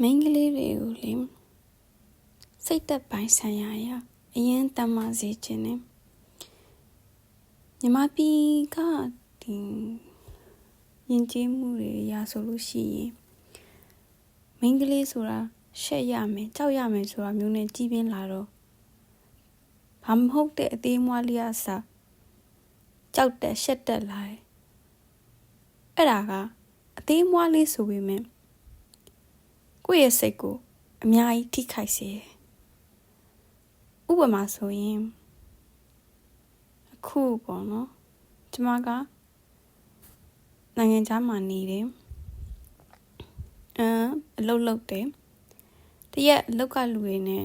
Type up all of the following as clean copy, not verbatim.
မိန်းကလေးတွေကိုလေစိတ်သက်ပိုင်းဆိုင်ရာအရင်တမ်းမစေခြင်းနဲ့ညီမပြည်ကဒီယဉ်ကျေးမှုတွေရာဆိုလို့ရှိရင်မိန်းကလေးဆိုတာရှက်ရမယ်ကြောက်ရမယ်ဆိုတာမျိုးနဲ့ကြီးပြင်းလာတော့ဘာမဟုတ်တဲ့အသေးမွားလေးအစားကြောက်တက်ရှက်တက်လာတယ်အဲ့ဒါကအသေးမွားလေးဆိုပေမဲ့ကိုယ့်ရဲ့စိတ်ကိုအများကြီးထိခိုက်စေတယ်ဥပမာဆိုရင်အခုပေါ့နော်ကျမကနိုင်ငံခြားမှာနေတယ်အလုပ်လုပ်တယ်တရက်အလုပ်ကလူတွေနဲ့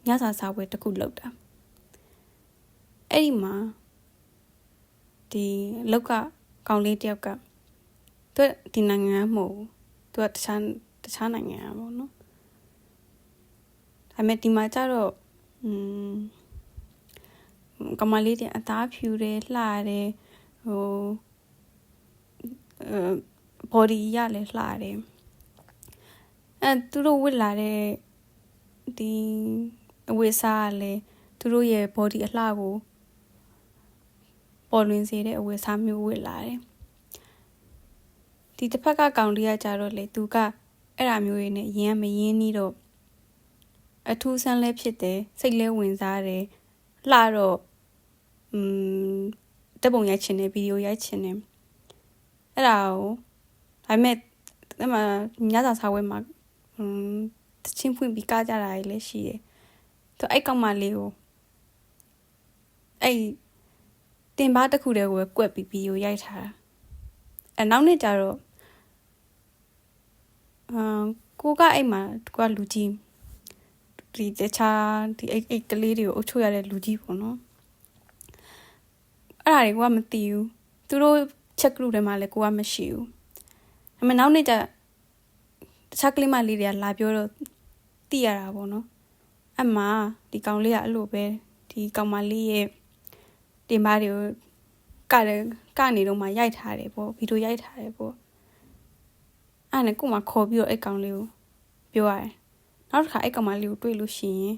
ညစာစားပွဲတစ်ခုလုပ်တာအဲ့ဒီမှာဒီအလုပ်ကကောင်လေးတယောက်ကသူဒီနိုင်ငံမဟုတ်ဘူးသူကတခြားနိုင်ငံอ่ะပေါ့နော်ဒါပေမဲ့ဒီမှာကျတော့ကမလေးတဲ့အသားဖြူတယ်လှတယ်body ရလဲလှတယ်သူတို့ဝတ်လာတဲ့ဒီအဝတ်စားကလည်းသူတို့ရဲ့ body အလှကိုပေါ်လွင်စေတဲ့အဝတ်စားမျိုးဝတ်လာတယ်ဒီတစ်ဖက်ကကောင်လေးကကြတော့လေသူကအဲ့ဒါမျိုးတွေနဲ့ရင်းမရင်းနီးတော့အထူးဆန်းလဲဖြစ်တယ်စိတ်လဲဝင်စားတယ်လှတော့တက်ပုံရိုက်ချင်တယ်ဗီဒီယိုရိုက်ချင်တယ်အဲ့ဒါကိုဒါပေမဲ့အဲ့မှာညစာစားပွဲမှာတချင်းဖွင့်ပြီးကားကြတာလည်းရှိတယ်သူအဲ့ကောင်မလေးကိုအဲ့တင်ပါတစ်ခုတည်းကိုကွက်ပြီးဗီဒီယိုရိုက်ထားတာနောက်နေ့ကျတော့ကိုကအဲ့မှာကိုကလူကြီးဒီတခြားဒီအဲ့ကလေးတွေကိုအုပ်ချုပ်ရတဲ့လူကြီးပေါ့နော်အဲ့ဒါတွေကမသိဘူးသူတို့ချက်ကလူတွေမှာလည်းကိုကမရှိဘူးဒါပေမဲ့နောက်နေ့ကျတခြားကလေးမလေးတွေကလာပြောတော့သိရတာပေါ့နော်အမှဒီကောင်လေးကအဲ့လိုပဲဒီကောင်မလေးရဲ့တင်ပါတွေကိုကနေတော့မှရိုက်ထားတယ်ပေါ့ဗီဒီယိုရိုက်ထားတယ်ပေါ့အဲ့နဲ့ကိုမှခေါ်ပြီးတော့အဲ့ကောင်လေးကိုပြောရတယ်နောက်တစ်ခါအဲ့ကောင်မလေးကိုတွေ့လို့ရှိရင်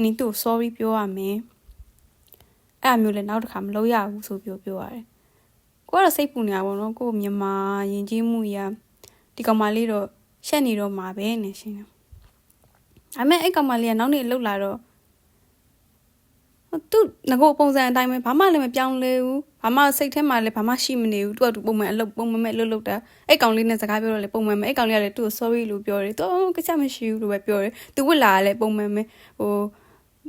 နင်တို့ sorry ပြောရမယ်အဲ့အမျိုးလည်းနောက်တစ်ခါမလုပ်ရဘူးဆိုပြောရတယ်ကိုကတော့စိတ်ပူနေတာပေါ့နော်ကိုမြန်မာယဉ်ကျေးမှုရဒီကောင်မလေးတော့ရှက်နေတော့မှာပဲနေရှင်ဒါပေမဲ့အဲ့ကောင်မလေးကနောက်နေ့လှုပ်လာတော့သူငကိုပုံစံအတိုင်းပဲဘာမှလည်းမပြောင်းလဲဘူးဘာမှစိတ်ထဲမှာလည်းဘာမှရှိမနေဘူးသူကသူပုံမှန်အလုပ်ပုံမှန်မဲ့လှုပ်တာအဲ့ကောင်လေးနဲ့စကားပြောတော့လေပုံမှန်မဲ့အဲ့ကောင်လေးကလည်းသူ့ကို sorry လို့ပြောတယ်သူကိစ္စမရှိဘူးလို့ပဲပြောတယ်သူဝစ်လာလည်းပုံမှန်မဲ့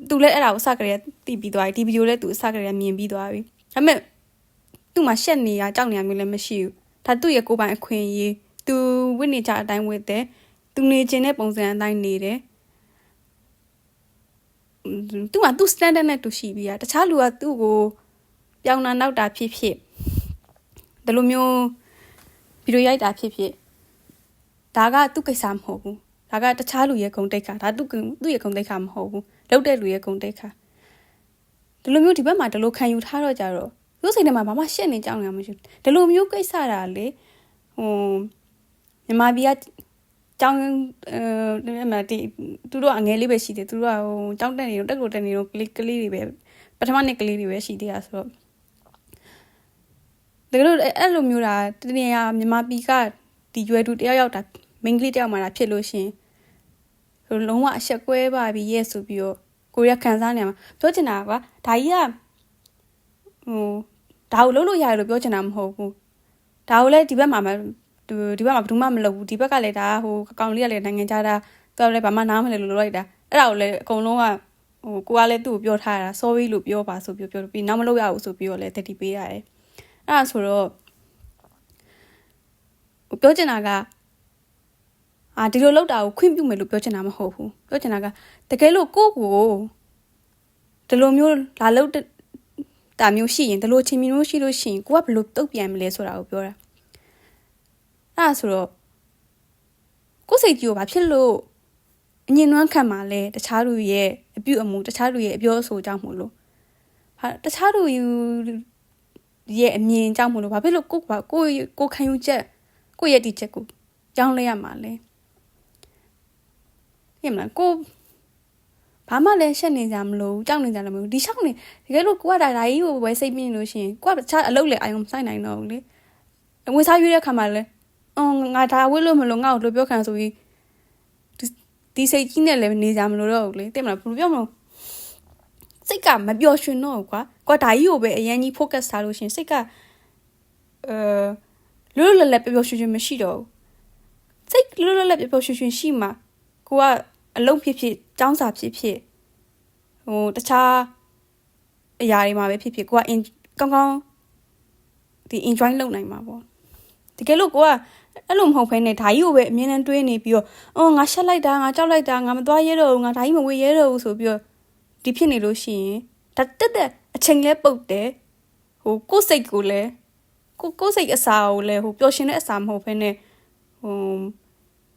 သူလည်းအဲ့ဒါကိုအစကတည်းကသိပြီးသွားပြီဒီဗီဒီယိုလည်းသူအစကတည်းကမြင်ပြီးသွားပြီဒါပေမဲ့သူ့မှာရှက်နေရကြောက်နေရမျိုးလည်းမရှိဘူးဒါသူ့ရဲ့ကိုယ်ပိုင်အခွင့်အရေးသူဝစ်နေကြအတိုင်းဝစ်တယ်သူနေခြင်းတဲ့ပုံစံအတိုင်းနေတယ်သူကသူ့ standard နဲ့သူရှိပြီးတခြားလူကသူ့ကိုပြောင်းတာနောက်တာဖြစ်ဖြစ်ဒီလိုမျိုးဗီဒီယိုရိုက်တာဖြစ်ဖြစ်ဒါကသူ့ကိစ္စမဟုတ်ဘူးဒါကတခြားလူရဲ့ဂုဏ်သိက္ခာဒါသူ့ရဲ့ဂုဏ်သိက္ခာမဟုတ်ဘူးလုပ်တဲ့လူရဲ့ဂုဏ်သိက္ခာဒီလိုမျိုးဒီဘက်မှာဒီလိုခံယူထားတော့ကြတော့သူ့စိတ်ထဲမှာဘာမှရှက်နေကြောင်းနေမှမရှိဘူးဒီလိုမျိုးကိစ္စတာလေမြန်မာပြည်ကကျောင်းဒီသူတို့အငယ်လေးပဲရှိတယ်သူတို့ကကျောင်းတက်နေတော့တက်ကိုတက်နေတော့ကလေးတွေပဲပထမနှစ်ကလေးတွေပဲရှိသေးတာဆိုတော့ဒါကြလို့အဲ့လိုမျိုးတာတနေရာမြန်မာပြည်ကဒီရွယ်သူတယောက်တာမိန်းကလေးတယောက်မှတာဖြစ်လို့ရှင်လုံးဝအဆက်ကွဲပါပြီရဲ့ဆိုပြီးတော့ကိုရခံစားနေမှာပြောချင်တာကဒါကြီးကဒါကိုလုပ်လို့ရတယ်လို့ပြောချင်တာမဟုတ်ဘူးဒါကိုလည်းဒီဘက်မှာဘယ်သူမှမလုပ်ဘူးဒီဘက်ကလည်းဒါအကောင်လေးကလည်းနိုင်ငံခြားတာသူကလည်းဘာမှနားမလဲလို့လုပ်လိုက်တာအဲ့ဒါကိုလည်းအကုန်လုံးကကိုကလည်းသူ့ကိုပြောထားတာ sorry လို့ပြောပါဆိုပြောပြီးနောက်မလုပ်ရဘူးဆိုပြီးတော့လည်းတတိပေးရတယ်အဲ့ဒါဆိုတော့ပြောချင်တာကဒီလိုလုပ်တာကိုခွင့်ပြုမယ်လို့ပြောချင်တာမဟုတ်ဘူးပြောချင်တာကတကယ်လို့ကိုဒီလိုမျိုးလာလုပ်တာမျိုးရှိရင်ဒီလိုချင်းမျိုးရှိလို့ရှိရင်ကိုကဘယ်လိုတုတ်ပြန်မလဲဆိုတာကိုပြောတာအဲ့ဒါဆိုတော့ကိုစိတ်ကြီးကိုဘာဖြစ်လို့အငြင်းနှွမ်းခံမှာလဲတခြားလူရဲ့အပြုအမူတခြားလူရဲ့အပြောအဆိုကြောင့်မို့လို့တခြားလူရဲ့အမြင်ကြောင့်မို့လို့ဘာဖြစ်လို့ကိုခံယူချက်ကိုရဲ့ဒီချက်ကိုကြောင်းလဲရမှာလဲ သိမလားကိုဘာမှလည်းရှက်နေကြမလို့ကြောက်နေကြလည်းမလို့ဒီရှောက်နေတကယ်လို့ကိုကဒါကြီးကိုပဲစိတ်ပြင်းလို့ရှိရင်ကိုကတခြားအလုပ်လေအာရုံစိုက်နိုင်တော့ဘူးလေငွေစားရွေးတဲ့ခါမှာလဲငါဒါဝစ်လို့မလို့ငါ့ကိုလိုပြောခံဆိုပြီးဒီစိတ်ကြီးနဲ့လည်းနေကြမလို့တော့ဘူးလေသိမလားဘယ်လိုပြောမလို့စိတ်ကမပျော်ရွှင်တော့ဘူးကွာဒါကြီးကိုပဲအရင်ကြီး focus ထားလို့ရှိရင်စိတ်ကလွတ်လွတ်လပ်လပ်ပျော်ရွှင်ရွှင်မရှိတော့ဘူးစိတ်လွတ်လွတ်လပ်ပျော်ရွှင်ရွှင်ရှိမှာကိုကအလုံးဖြစ်ចောင်းစာဖြစ်တခြားအရာတွေမှာပဲဖြစ်ကိုကကောင်းကောင်းဒီ enjoy လုပ်နိုင်မှာပေါ့တကယ်လို့ကိုကအဲ့လိုမဟုတ်ဘဲနဲ့ဒါကြီးကိုပဲအမြဲတမ်းတွေးနေပြီးတော့ငါရှက်လိုက်တာငါကြောက်လိုက်တာငါမသွားရဲတော့ဘူးငါဒါကြီးမဝေးရဲတော့ဘူးဆိုပြီးတော့ဒီဖြစ်နေလို့ရှိရင်ဒါတက်အချိန်လဲပုတ်တယ်ကိုယ်စိတ်ကိုလည်းကိုယ်စိတ်အစာကိုလည်းပျော်ရှင်တဲ့အစာမဟုတ်ဘဲနဲ့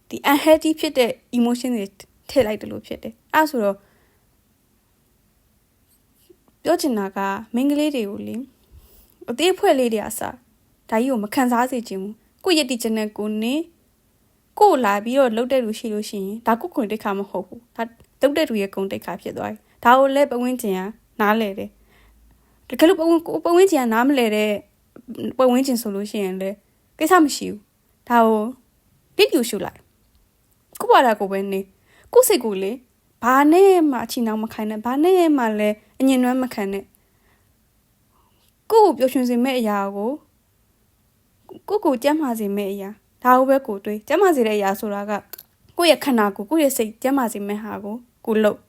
ဒီ unhealthy ဖြစ်တဲ့ emotion တွေထည့်လိုက်တယ်လို့ဖြစ်တယ်အဲ့ဆိုတော့ပြောချင်တာကမိန်းကလေးတွေကိုလေအသေးဖွဲ့လေးတွေအစားဒါကြီးကိုမခံစားစေချင်ဘူးကိုရည်တည်ချင်တဲ့ကိုနေကိုလာပြီးတော့လှုပ်တဲ့လူရှိလို့ရှိရင်ဒါကိုခွင့်တိတ်ခါမဟုတ်ဘူးဒါလှုပ်တဲ့လူရဲ့ဂုဏ်တိတ်ခါဖြစ်သွားတယ်ဒါကိုလည်းပဝင်းကျင်ကနားလဲတယ်တကယ်လို့ပဝင်းကျင်ကနားမလဲတဲ့ပဝင်းကျင်ဆိုလို့ရှိရင်လေကိစ္စမရှိဘူးဒါကိုပြစ်ပြူရှုလိုက်ကိုပါတာကိုပဲနေကိုစိတ်ကိုလေဘာနဲ့မှအချီနှောင်းမခိုင်းနဲ့ဘာနဲ့မှလည်းအငြင်းနွမ်းမခံနဲ့ကိုပျော်ရွှင်စေမဲ့အရာကိုကျမ်းမာစေမဲ့အရာဒါကိုပဲကိုတွေးကျမ်းမာစေတဲ့အရာဆိုတာကကိုရဲ့ခန္ဓာကိုရဲ့စိတ်ကျမ်းမာစေမဲ့ဟာကိုလုပ်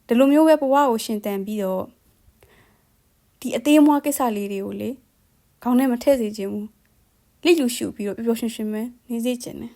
ဒီလိုမျိုးပဲဘဝကိုရှင်သန်ပြီးတော့ဒီအသေးအမွှားကိစ္စလေးတွေကိုလေခေါင်းထဲမထည့်စေချင်ဘူးလိလူရှုပြီးတော့ပျော်ရွှင်ရွှင်ပဲနေစေချင်တယ်